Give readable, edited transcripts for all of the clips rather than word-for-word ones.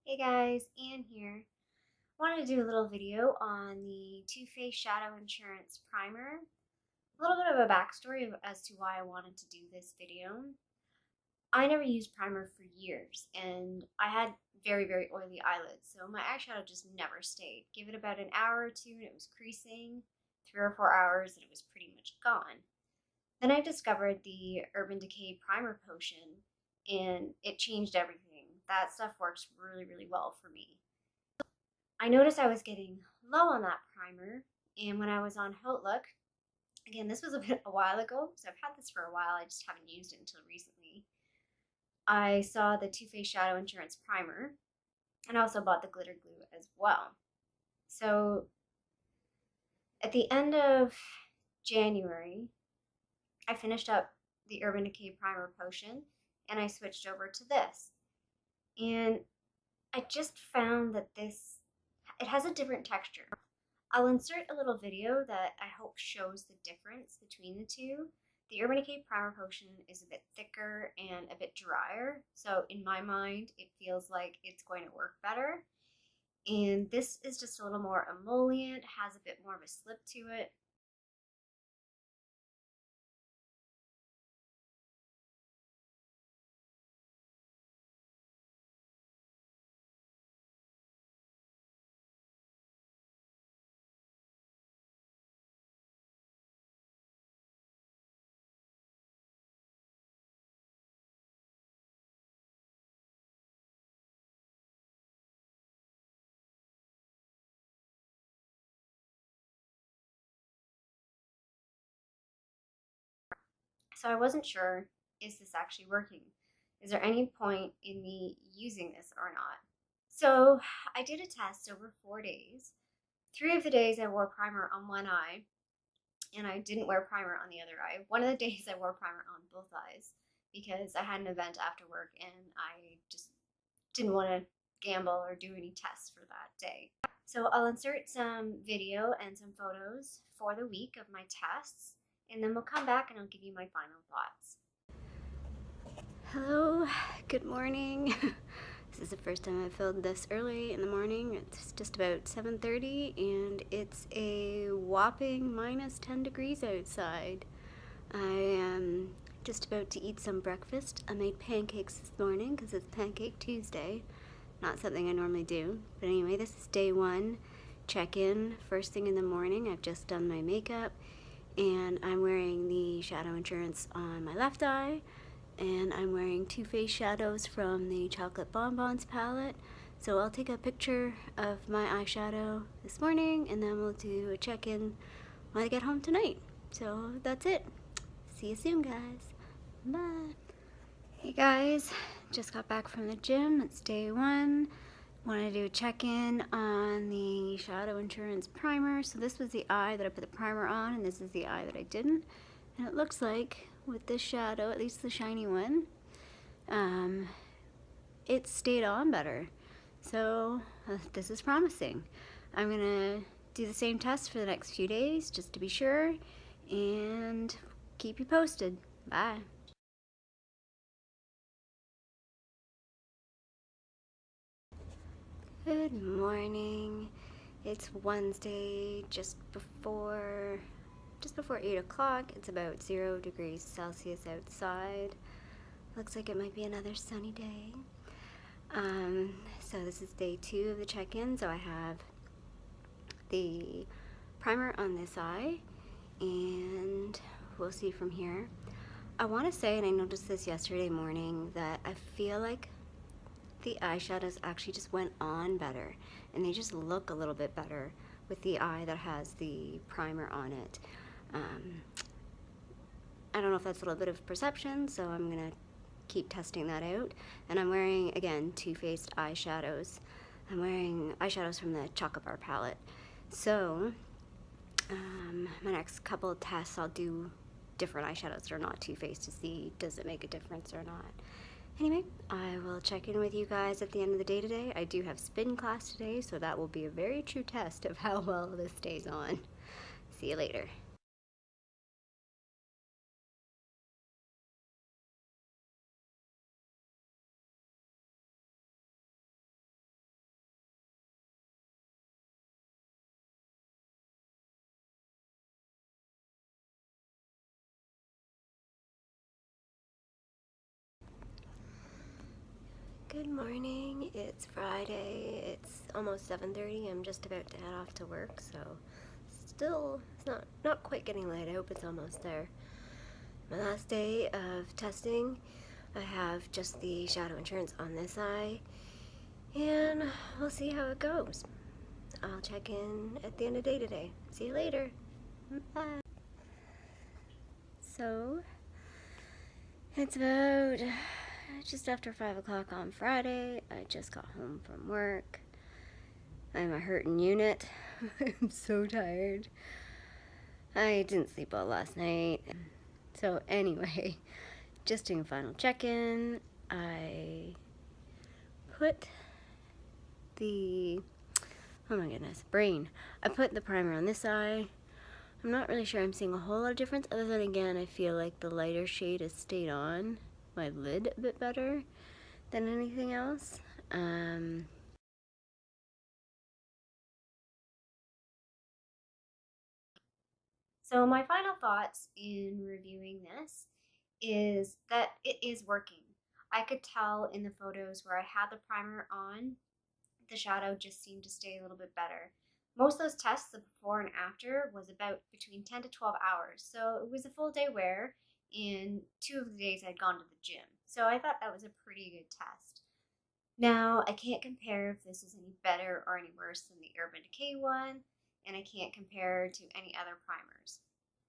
Hey guys, Anne here. I wanted to do a little video on the Too Faced Shadow Insurance Primer. A little bit of a backstory as to why I wanted to do this video. I never used primer for years, and I had very oily eyelids, so my eyeshadow just never stayed. Give it about an hour or two and it was creasing, 3 or 4 hours and it was pretty much gone. Then I discovered the Urban Decay Primer Potion, and it changed everything. That stuff works really well for me. I noticed I was getting low on that primer, and when I was on Outlook, again, this was a while ago, so I've had this for a while, I just haven't used it until recently. I saw the Too Faced Shadow Insurance Primer, and I also bought the glitter glue as well. So at the end of January, I finished up the Urban Decay Primer Potion, and I switched over to this. And I just found that it has a different texture. I'll insert a little video that I hope shows the difference between the two. The Urban Decay Primer Potion is a bit thicker and a bit drier, so in my mind it feels like it's going to work better. And this is just a little more emollient, has a bit more of a slip to it. So I wasn't sure, is this actually working? Is there any point in me using this or not? So I did a test over 4 days. 3 of the days I wore primer on one eye, and I didn't wear primer on the other eye. One of the days I wore primer on both eyes because I had an event after work and I just didn't want to gamble or do any tests for that day. So I'll insert some video and some photos for the week of my tests, and then we'll come back and I'll give you my final thoughts. Hello, good morning. This is the first time I've filmed this early in the morning. It's just about 7:30 and it's a whopping minus 10 degrees outside. I am just about to eat some breakfast. I made pancakes this morning because it's Pancake Tuesday. Not something I normally do. But anyway, this is day one. Check-in first thing in the morning. I've just done my makeup and I'm wearing the Shadow Insurance on my left eye. And I'm wearing Too Faced shadows from the Chocolate Bonbons palette. So I'll take a picture of my eyeshadow this morning and then we'll do a check-in when I get home tonight. So that's it. See you soon, guys. Bye. Hey guys, just got back from the gym. It's day one. Want to do a check-in on the Shadow Insurance primer. So this was the eye that I put the primer on, and this is the eye that I didn't. And it looks like with this shadow, at least the shiny one, it stayed on better. So this is promising. I'm gonna do the same test for the next few days just to be sure and keep you posted. Bye. Good morning. It's Wednesday, just before 8 o'clock. It's about 0 degrees Celsius outside. Looks like it might be another sunny day. So this is day two of the check-in. So I have the primer on this eye, and we'll see from here. I want to say, and I noticed this yesterday morning, that I feel like the eyeshadows actually just went on better, and they just look a little bit better with the eye that has the primer on it. I don't know if that's a little bit of perception, so I'm gonna keep testing that out. And I'm wearing, again, Too Faced eyeshadows. I'm wearing eyeshadows from the Chocolate Bar palette. So my next couple of tests, I'll do different eyeshadows that are not Too Faced to see does it make a difference or not. Anyway, I will check in with you guys at the end of the day today. I do have spin class today, so that will be a very true test of how well this stays on. See you later. Good morning. It's Friday. It's almost 7:30. I'm just about to head off to work, so still it's not quite getting late. I hope it's almost there. My last day of testing. I have just the shadow insurance on this eye, and we'll see how it goes. I'll check in at the end of the day today. See you later. Bye. So it's about just after 5 o'clock on Friday. I just got home from work. I'm a hurting unit. I'm so tired. I didn't sleep well last night. So anyway, just doing a final check-in. I put the, oh my goodness, brain. I put the primer on this eye. I'm not really sure I'm seeing a whole lot of difference, other than again, I feel like the lighter shade has stayed on my lid a bit better than anything else. So my final thoughts in reviewing this is that it is working. I could tell in the photos where I had the primer on, the shadow just seemed to stay a little bit better. Most of those tests, the before and after, was about between 10 to 12 hours. So it was a full day wear, and 2 of the days I'd gone to the gym. So I thought that was a pretty good test. Now, I can't compare if this is any better or any worse than the Urban Decay one, and I can't compare to any other primers.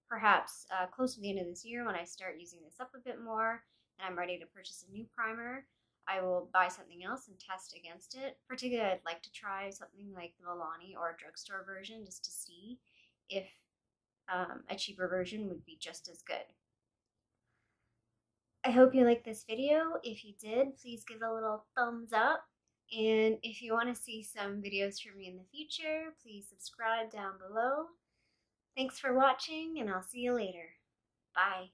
Perhaps close to the end of this year, when I start using this up a bit more and I'm ready to purchase a new primer, I will buy something else and test against it. Particularly, I'd like to try something like the Milani or a drugstore version just to see if a cheaper version would be just as good. I hope you liked this video. If you did, please give it a little thumbs up. And if you want to see some videos from me in the future, please subscribe down below. Thanks for watching, and I'll see you later. Bye.